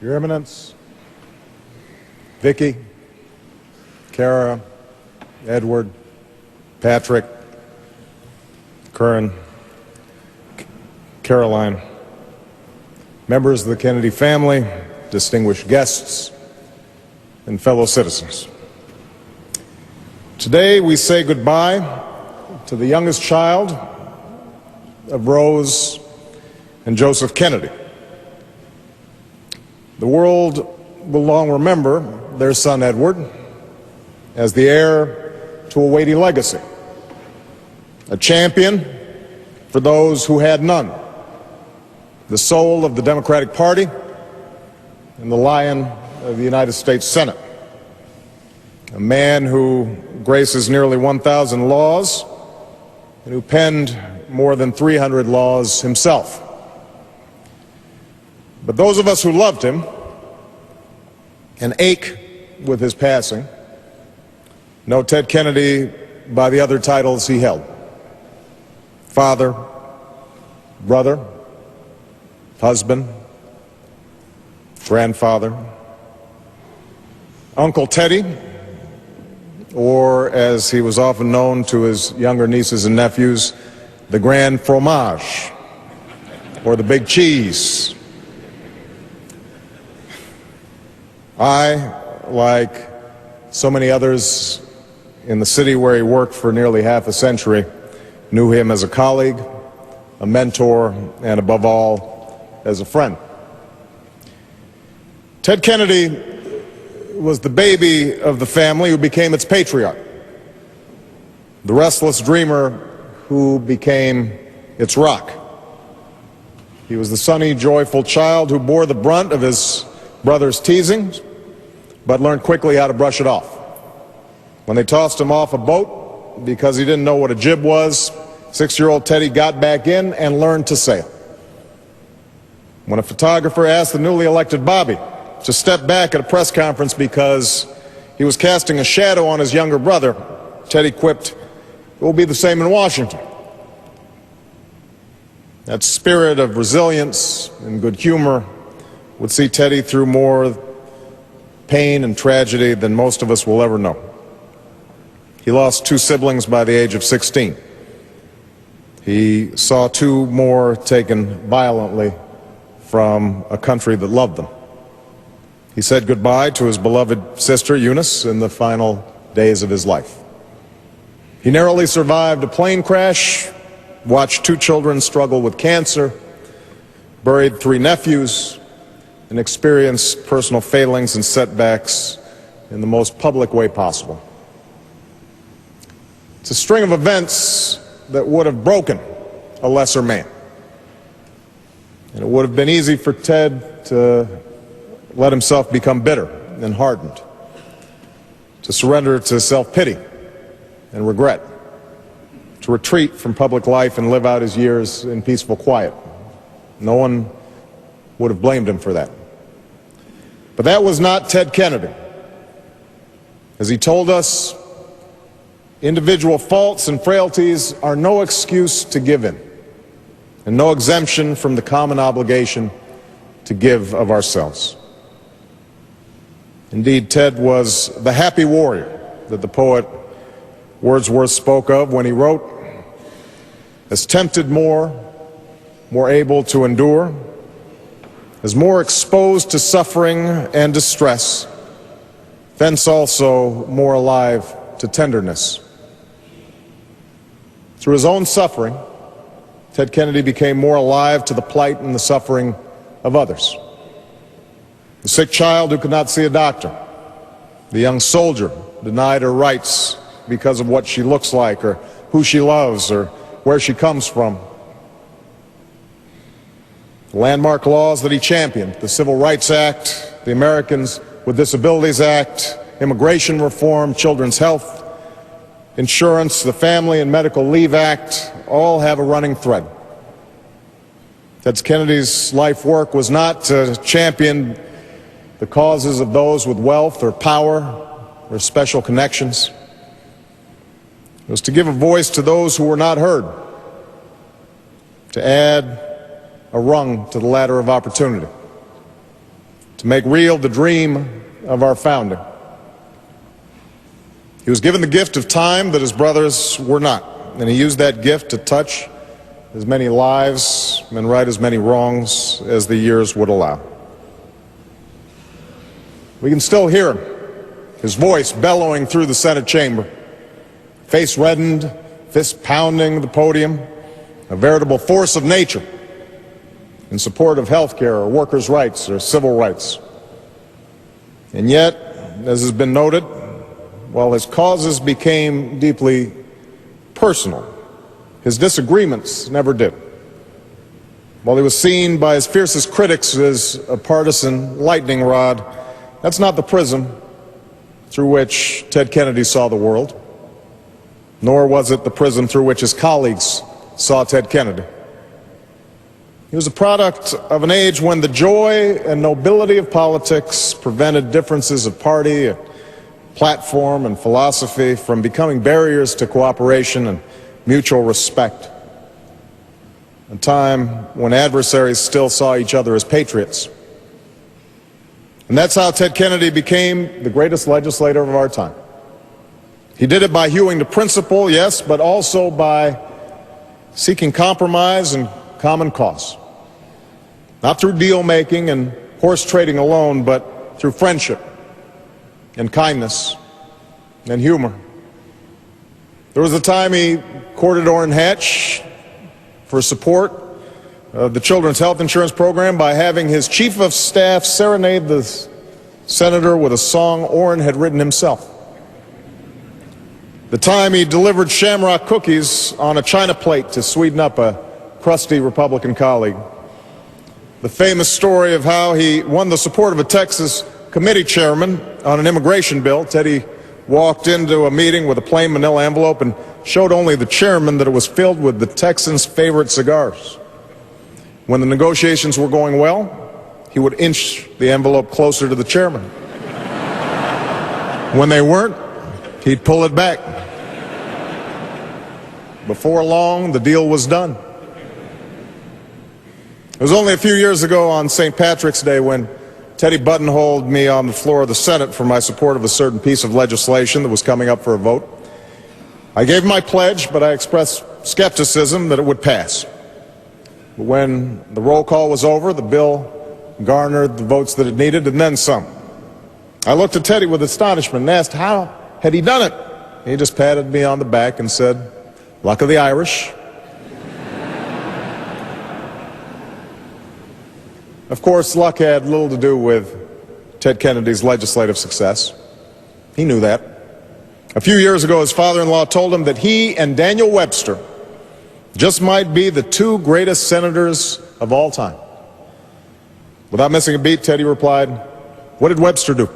Your Eminence, Vicki, Kara, Edward, Patrick, Curran, Caroline, members of the Kennedy family, distinguished guests, and fellow citizens. Today we say goodbye to the youngest child of Rose and Joseph Kennedy. The world will long remember their son Edward as the heir to a weighty legacy, a champion for those who had none, the soul of the Democratic Party and the lion of the United States Senate, a man who graces nearly 1,000 laws and who penned more than 300 laws himself. But those of us who loved him and ache with his passing know Ted Kennedy by the other titles he held: father, brother, husband, grandfather, Uncle Teddy, or as he was often known to his younger nieces and nephews, the Grand Fromage, or the Big Cheese. I, like so many others in the city where he worked for nearly half a century, knew him as a colleague, a mentor, and above all, as a friend. Ted Kennedy was the baby of the family who became its patriarch, the restless dreamer who became its rock. He was the sunny, joyful child who bore the brunt of his brother's teasings, but learned quickly how to brush it off. When they tossed him off a boat because he didn't know what a jib was, 6-year-old Teddy got back in and learned to sail. When a photographer asked the newly elected Bobby to step back at a press conference because he was casting a shadow on his younger brother, Teddy quipped, "It will be the same in Washington." That spirit of resilience and good humor would see Teddy through more pain and tragedy than most of us will ever know. He lost 2 siblings by the age of 16. He saw 2 more taken violently from a country that loved them. He said goodbye to his beloved sister Eunice in the final days of his life. He narrowly survived a plane crash, watched 2 children struggle with cancer, buried 3 nephews, and experienced personal failings and setbacks in the most public way possible. It's a string of events that would have broken a lesser man. And it would have been easy for Ted to let himself become bitter and hardened, to surrender to self-pity and regret, to retreat from public life and live out his years in peaceful quiet. No one would have blamed him for that. But that was not Ted Kennedy. As he told us, individual faults and frailties are no excuse to give in, and no exemption from the common obligation to give of ourselves. Indeed, Ted was the happy warrior that the poet Wordsworth spoke of when he wrote, "As tempted more able to endure, as more exposed to suffering and distress, thence also more alive to tenderness." Through his own suffering, Ted Kennedy became more alive to the plight and the suffering of others. The sick child who could not see a doctor, the young soldier denied her rights because of what she looks like or who she loves or where she comes from. The landmark laws that he championed, the Civil Rights Act, the Americans with Disabilities Act, immigration reform, children's health insurance, the Family and Medical Leave Act, all have a running thread. Ted Kennedy's life work was not to champion the causes of those with wealth or power or special connections. It was to give a voice to those who were not heard, to add a rung to the ladder of opportunity, to make real the dream of our founding. He was given the gift of time that his brothers were not, and he used that gift to touch as many lives and right as many wrongs as the years would allow. We can still hear him, his voice bellowing through the Senate chamber, face reddened, fist pounding the podium, a veritable force of nature in support of health care or workers' rights or civil rights. And yet, as has been noted, while his causes became deeply personal, his disagreements never did. While he was seen by his fiercest critics as a partisan lightning rod, that's not the prism through which Ted Kennedy saw the world, nor was it the prism through which his colleagues saw Ted Kennedy. He was a product of an age when the joy and nobility of politics prevented differences of party, platform, and philosophy from becoming barriers to cooperation and mutual respect. A time when adversaries still saw each other as patriots. And that's how Ted Kennedy became the greatest legislator of our time. He did it by hewing to principle, yes, but also by seeking compromise and common cause. Not through deal-making and horse trading alone, but through friendship and kindness and humor. There was a time he courted Orrin Hatch for support of the Children's Health Insurance Program by having his chief of staff serenade the senator with a song Orrin had written himself. The time he delivered shamrock cookies on a china plate to sweeten up a crusty Republican colleague. The famous story of how he won the support of a Texas committee chairman on an immigration bill. Teddy walked into a meeting with a plain manila envelope and showed only the chairman that it was filled with the Texans' favorite cigars. When the negotiations were going well, he would inch the envelope closer to the chairman. When they weren't, he'd pull it back. Before long, the deal was done. It was only a few years ago on St. Patrick's Day when Teddy buttonholed me on the floor of the Senate for my support of a certain piece of legislation that was coming up for a vote. I gave my pledge, but I expressed skepticism that it would pass. But when the roll call was over, the bill garnered the votes that it needed and then some. I looked at Teddy with astonishment and asked how had he done it. He just patted me on the back and said, "Luck of the Irish." Of course, luck had little to do with Ted Kennedy's legislative success. He knew that. A few years ago, his father-in-law told him that he and Daniel Webster just might be the two greatest senators of all time. Without missing a beat, Teddy replied, "What did Webster do?"